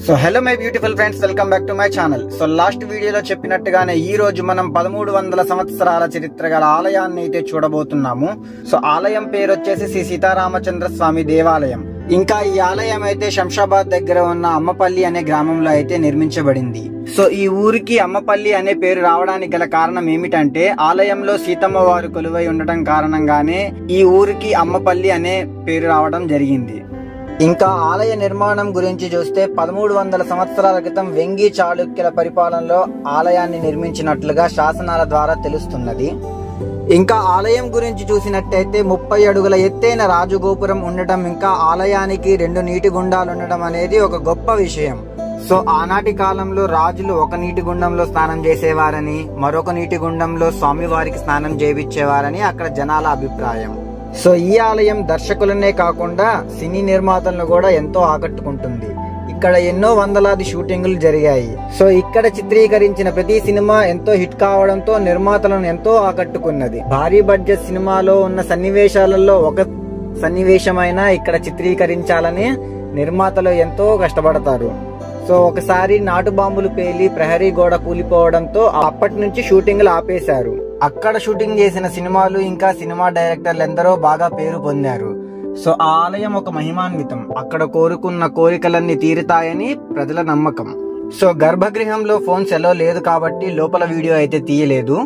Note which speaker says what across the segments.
Speaker 1: So hello my beautiful friends, welcome back to my channel. So last వీడియోలో చెప్పినట్టుగానే ఈ రోజు మనం 1300 సంవత్సరాల చరిత్ర గల ఆలయాన్ని అయితే చూడబోతున్నాము. సో ఆలయం పేరు వచ్చేసి శ్రీ సీతారామచంద్ర స్వామి దేవాలయం. ఇంకా ఈ ఆలయం అయితే శంషాబాద్ దగ్గర ఉన్న అమ్మపల్లి అనే గ్రామంలో అయితే నిర్మించబడింది. సో ఈ ఊరికి అమ్మపల్లి అనే పేరు రావడానికి గల కారణం ఏమిటంటే ఆలయంలో సీతమ్మ వారు కొలువై ఉండటం కారణంగానే ఈ ఊరికి అమ్మపల్లి అనే పేరు రావడం జరిగింది. ఇంకా ఆలయ నిర్మాణం గురించి చూస్తే 1300 సంవత్సరాల క్రితం వెంగి చాళుక్యుల పరిపాలనలో ఆలయాన్ని నిర్మించినట్లుగా శాసనాల ద్వారా తెలుస్తున్నది. ఇంకా ఆలయం గురించి చూసినట్టయితే 30 అడుగుల ఎత్తైన రాజగోపురం ఉండటం, ఇంకా ఆలయానికి 2 నీటి గుండాలు ఉండడం అనేది ఒక గొప్ప విషయం. సో ఆనాటి కాలంలో రాజులు ఒక నీటి గుండంలో స్నానం చేసేవారని, మరొక నీటి గుండంలో స్వామివారికి స్నానం చేయించేవారని అక్కడ జనాల అభిప్రాయం. సో ఈ ఆలయం దర్శకులనే కాకుండా సినీ నిర్మాతలను కూడా ఎంతో ఆకట్టుకుంటుంది. ఇక్కడ ఎన్నో వందలాది షూటింగులు జరిగాయి. సో ఇక్కడ చిత్రీకరించిన ప్రతి సినిమా ఎంతో హిట్ కావడంతో నిర్మాతలను ఎంతో ఆకట్టుకున్నది. భారీ బడ్జెట్ సినిమాలో ఉన్న సన్నివేశాలలో ఒక సన్నివేశమైనా ఇక్కడ చిత్రీకరించాలని నిర్మాతలు ఎంతో కష్టపడతారు. సో ఒకసారి నాటు బాంబులు పేలి ప్రహరీ గోడ కూలిపోవడంతో అప్పటి నుంచి షూటింగ్లు ఆపేశారు. అక్కడ షూటింగ్ చేసిన సినిమాలు ఇంకా సినిమా డైరెక్టర్లు ఎందరో బాగా పేరు పొందారు. సో ఆ ఆలయం ఒక మహిమాన్వితం. అక్కడ కోరుకున్న కోరికలన్నీ తీరుతాయని ప్రజల నమ్మకం. సో గర్భగృహంలో ఫోన్స్ ఎలో లేదు కాబట్టి లోపల వీడియో అయితే తీయలేదు.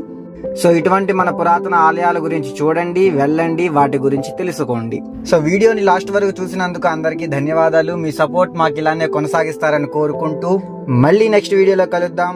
Speaker 1: సో ఇటువంటి మన పురాతన ఆలయాల గురించి చూడండి, వెళ్ళండి, వాటి గురించి తెలుసుకోండి. సో వీడియోని లాస్ట్ వరకు చూసినందుకు అందరికీ ధన్యవాదాలు. మీ సపోర్ట్ మాకు ఇలానే కొనసాగిస్తారని కోరుకుంటూ మళ్ళీ నెక్స్ట్ వీడియోలో కలుద్దాం.